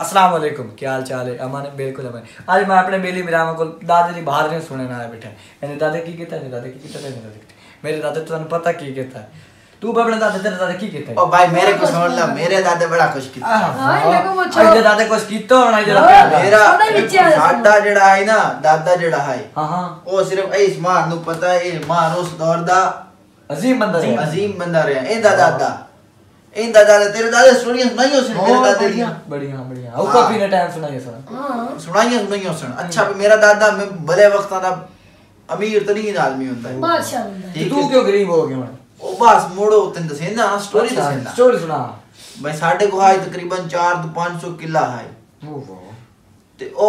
अस्सलाम वालेकुम, क्या हाल चाल है? अमन बिल्कुल अमन। आज मैं अपने बेली मिरामा को दादे दी बाहर नहीं सुनने आया बैठा। इन्हें दादे की कहता है, दादे की कहता है, दादे मेरे दादे तो तुम पता की कहता है। तू अपने दादे तेरे दादे की कहता है? ओ भाई मेरे को सुन ला, मेरे दादे बड़ा खुश कीता। हां मेरे को पूछो। आज दादे कुछ कीता होना जरा मेरा साडा जेड़ा है ना, दादा जेड़ा है हां हां ओ सिर्फ ए मां नु पता है, ए मां उस दौर दा अजीम बंदा है, अजीम बंदा रहा। ए दादा इन दादा तेरे दादे सुनियो सुनाइयो सुन मेरे दादे दी बढ़िया बढ़िया ओ काफी ने टाइम सुनाइयो सुन सुनाइयो सुन। अच्छा मेरा दादा मैं भले वक्त दा अमीर तरीन आदमी होंदा है, माशाल्लाह। तू क्यों गरीब हो गया? ओ बस मोड़ो तन दसे ना स्टोरी दसे स्टोरी सुना भाई। साडे को है तकरीबन 400-500 किला है। ओहो ते ओ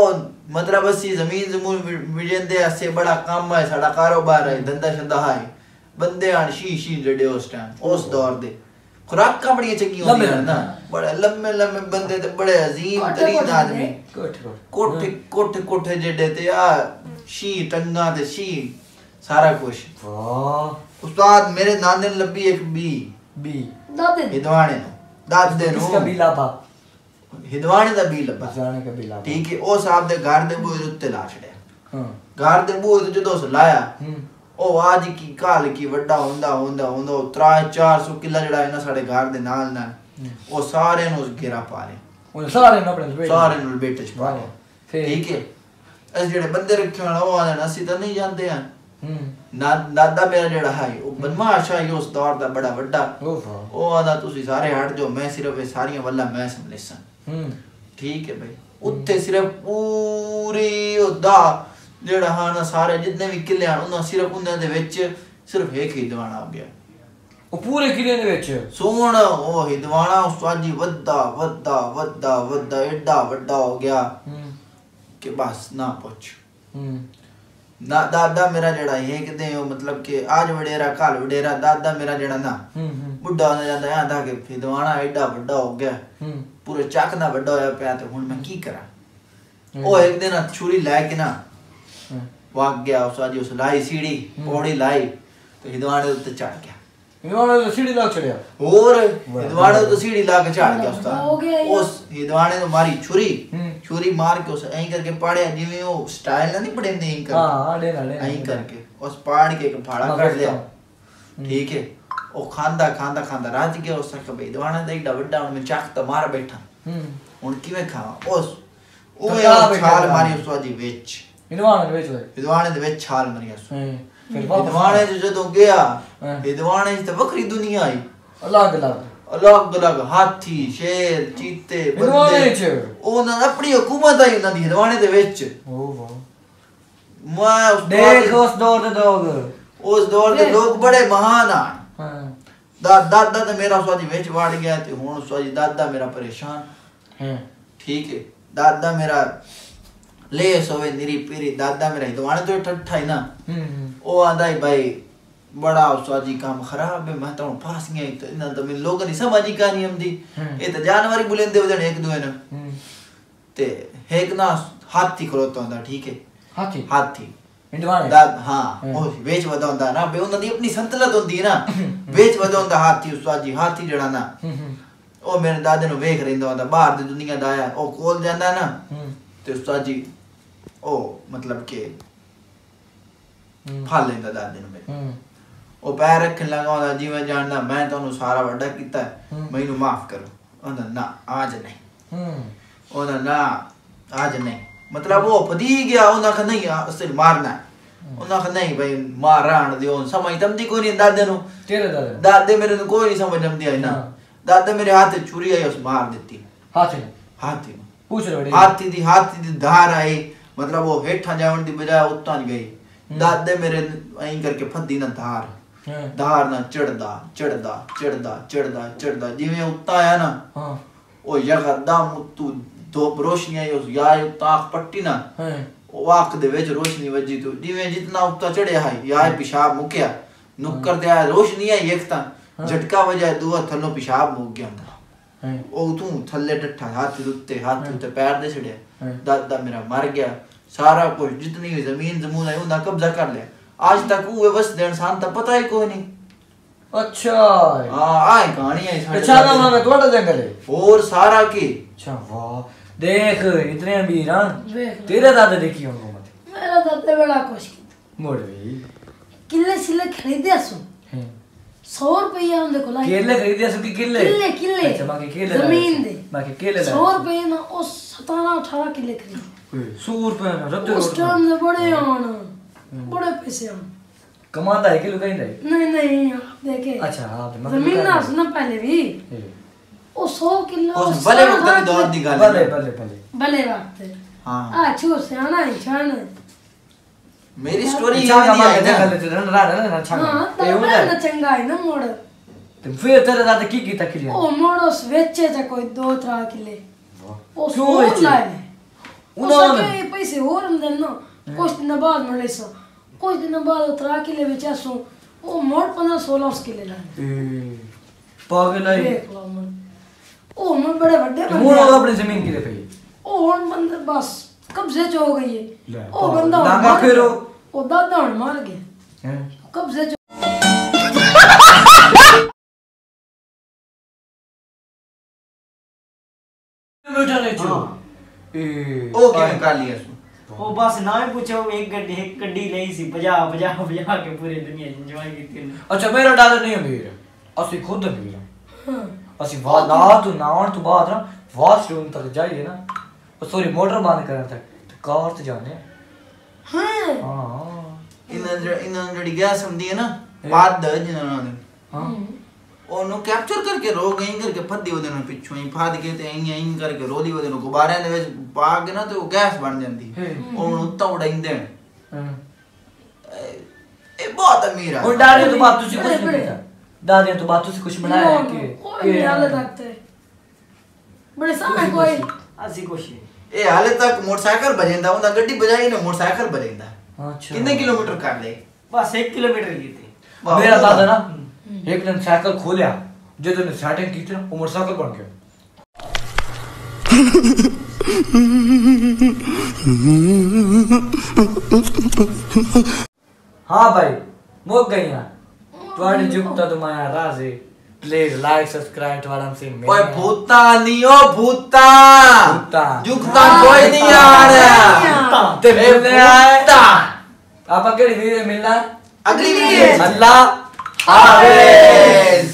मतलब अस्सी जमीन जमून विजेंदे ऐसे बड़ा काम है, साडा कारोबार है, धंधा शंदा है। बंदे आन शी जड़े उस टाइम उस दौर दे खुराक का बड़ी चंगी होती है ना, बड़े लम्बे लम्बे बंदे ते बड़े अजीम तरीन आदमी। कोठे कोठे कोठे जेडे ते आ शी टंगा ते शी सारा कुछ। वाह उस्ताद मेरे नाने ने लब्बी एक बी दादे हिदवाने दादे नु इसका बी लाभा हिदवाने दा बी लब्बा जाने का बी लाभा। ठीक है ओ साहब दे घर दे बूहे उत्ते ला छड़या। हां घर दे बूहे ते जदों लाया ओ आज की काल की वड्डा होंदा 300-400 किला जड़ा है ना साडे घर दे नाल ओ सारे नु घेरा पा ले, ओ सारे नु अपने बेटे च पा ले। ठीक है अस जेड़े बंदे रखे वाला ओ आने असि तो नहीं जानते हैं। दादा मेरा जेड़ा है ओ बदमाश है उस दौर दा बड़ा वड्डा। ओ आदा तुसी सारे हट जाओ, मैं सिर्फ ये सारी वल्ला मैं संभलेसा। ठीक है भाई उत्ते सिर्फ पूरी ओदा जेड़ा हां ना सारे जितने भी किले हैं उन्हां सिर्फ उन्हां दे विच सिर्फ एक ही दीवाना आ गया। ओ पूरे किले दे विच सोण ओ ही दीवाना उस्ताद जी वद्दा एडा वड्डा हो गया कि बस ना पूछ। ना दादा मेरा जेड़ा है किते मतलब कि आज वडेरा काल वडेरा दादा मेरा जेड़ा ना बुढ़ा हो जांदा है आंदा कि दीवाना एडा वड्डा हो गया, पूरे चक दा वड्डा होया पिया ते हुन मैं की करा। ओ एक दिन छुरी लेके ना भाग गया उस्ताद जी, उस लाई सीढ़ी पौड़ी लाई तो हिदवाने उत्ते चढ़ गया। हिदवाने तो सीढ़ी ला चढ़या और हिदवाने तो सीढ़ी ला के चढ़ गया उस्ताद। उस हिदवाने तो मारी छुरी मार के उस ऐं करके पाड़या जिवें ओ स्टाइल ना नहीं पड़ेंदे ऐं करके। हां ले ऐं करके उस पाड़ के एक फाड़ा कर लिया। ठीक है ओ खांदा राज गया उस का भाई हिदवाना दा एडा वड्डा हुन मैं चक त मार बैठा हुन किवें खावां। उस ओए छाल मारी उस्ताद जी विच हिदवाने दे विच छाल मारी उस फिर हिदवाने जदों गया हिदवाने च वखरी दुनिया आई, अलग हाथी शेर चीते बंदे ओना अपनी हुकूमत आई उन्हां दी हिदवाने दे विच। ओ वाह मैं उस देख उस दौर दे लोग बड़े महान आ। दादा ते मेरा उस्ताद जी विच वड़ गया ते हुन उस्ताद जी दादा मेरा परेशान। ठीक है दादा मेरा ले सोवे निरी पीरी दादा मेरा हिदवाने तो ठट्ठा है ना। ओ आंदा है भाई बड़ा उस्ताद जी काम खराब है, मैं तो फास गया तो इना तो मैं लोग नहीं समझ ही कहानी हमदी ए तो जानवर ही बुलेंदे वदन एक दूए ने ते एक ना हाथी खलोता होंदा। ठीक है हाथी हिदवाने हां ओ वेच वदा होंदा ना बे उन्हां दी अपनी संतलत होंदी ना, वेच वदा होंदा हाथी उस्ताद जी। हाथी जड़ा ना ओ मेरे दादे नु वेख रहिंदा होंदा बाहर दी दुनिया दा आया ओ कोल जांदा ना ते उस्ताद जी ओ मतलब के फल लेंदा दादे नु मेरे ओ पैर रखन लगा होंदा जिवें जानदा मैं तन्नू सारा वड्डा कीता है मैनू माफ करो। ओंदा ना आज नहीं ओंदा ना आज नहीं मतलब वो पदी गया ओंदा ख नहीं असल मारना ओंदा ख नहीं भाई मारन दियो समझ तमदी कोई नहीं दादे नु। तेरे दादे मेरे नु कोई नहीं समझ आंदी है ना। दादा मेरे हाथ छुरी आई उस मार देती हाथी पूछ रे हाथी दी धार आई मतलब वो हेठा जावन दी बजाय उत्ता गई। दादे मेरे ऐं करके फद्दी ना धार ना चढ़दा जिवें उत्ता आया ना ओ यकदम तू धूप रोशनी आई उस यार उत्ता आंख पट्टी ना ओ आंख दे विच रोशनी वजी तो जिवें जितना उत्ता चढ़या है यार पेशाब मुक्या नुक्कर दे आया रोशनी आई एक ता झटका वजा दूआ थल्लो पेशाब मुक गया। ओ तू थल्ले डठा हाथी उत्ते पैर दे छड़या। दादा मेरा मर गया, सारा कुछ जितनी भी जमीन जमून है उन्हें कब्जा कर लिया। आज तक वो बस इंसान तक पता ही कोई नहीं। अच्छा हां आए कहानी है अच्छा ना मैं थोड़ा जंगल है और सारा की। अच्छा वाह देख इतने अमीर हां तेरे दादा देखी होंगे मत मेरा दादा बड़ा खुश मोड़ भी किले सिले खरीदे सु 100 रुपया उनके को लाई केले खरीदे सु कि किले किले अच्छा बाकी केले जमीन दे बाकी केले 100 रुपए ना ओ 17-18 किले खरीद 100 रुपए ना रत्ते उस टाइम में बड़े आन बड़े पैसे आन कमाता है कि लुगाई नहीं नहीं देखे अच्छा हां जमीन ना सुना पहले भी ओ 100 किलो उस भले वक्त की दौर दी गल भले वक्त हां छो सियाना ही छान मेरी स्टोरी ये नहीं है ना गल ते रन रहा ना छान ए उड़ा ना चंगा है ना मोड़ तो फिर तेरे दादा की कीता किले ओ मोड़ो वेचे जा कोई 2-3 किले ओ क्यों सो वेचे? लाए उन्होंने पैसे और हम देना कुछ दिन बाद मिले सो कुछ दिन बाद 3 किले बेचा सो ओ मोड़ 15-16 किले लाए पागल है देख लो मन ओ मन बड़े बड़े मोड़ अपनी जमीन के लिए पे ओ बंदे बस कब्जे च हो गई है ओ बंदा नागा फेरो ओ दादा हण मार गया हैं कब्जे च बेटा ने छो ए ओ के निकाल लिया सु ओ बस ना ही पूछो एक गड्डी नहीं सी 50 के पूरे दुनिया एंजॉय की थी अच्छा मेरा दादा नहीं अमीर असि खुद अमीर हां असि ना तो नाउन तो बाद ना वॉशरूम तक जाइए ना सॉरी मोटर बंद करना था तो कार तो जाने हां हां इन जड़ी गैस ਹੁੰਦੀ है ना बात द जिन्होंने ने हां ओनु कैप्चर करके रो गई करके फद्दी ओदे न पिछो ही फाद के ते आई करके रोली ओदे न गुब्बारे दे विच पा के ना ते वो गैस बन जांदी ओनु तौड़ाइंदे ए बहुत अमीर है और दादी तो बात तुझे कुछ नहीं पता दादी तो बात तुझे कुछ बनाया है कि हाले तक बड़े सामने कोई ऐसी कोशिश ए हाले तक मोटरसाइकिल बजेंदा उंदा गड्डी बजाई ना मोटरसाइकिल बजेंदा अच्छा कितने किलोमीटर कर ले बस 1 किलोमीटर की थी मेरा दादा ना एक दिन साइकिल खोलिया जो तूने स्टार्टिंग की थी ना वो मोटरसाइकिल बन गया हाँ भाई मुक गई ना तुम्हारी जुगता तुम्हारा राज़े प्लीज लाइक सब्सक्राइब to आराम से ओए भूता नहीं ओ भूता भूता जुगता कोई नहीं आ रहा ते मिलने आए भूता आप अगली वीडियो में मिलना अगली वीडियो अल्लाह हाफिज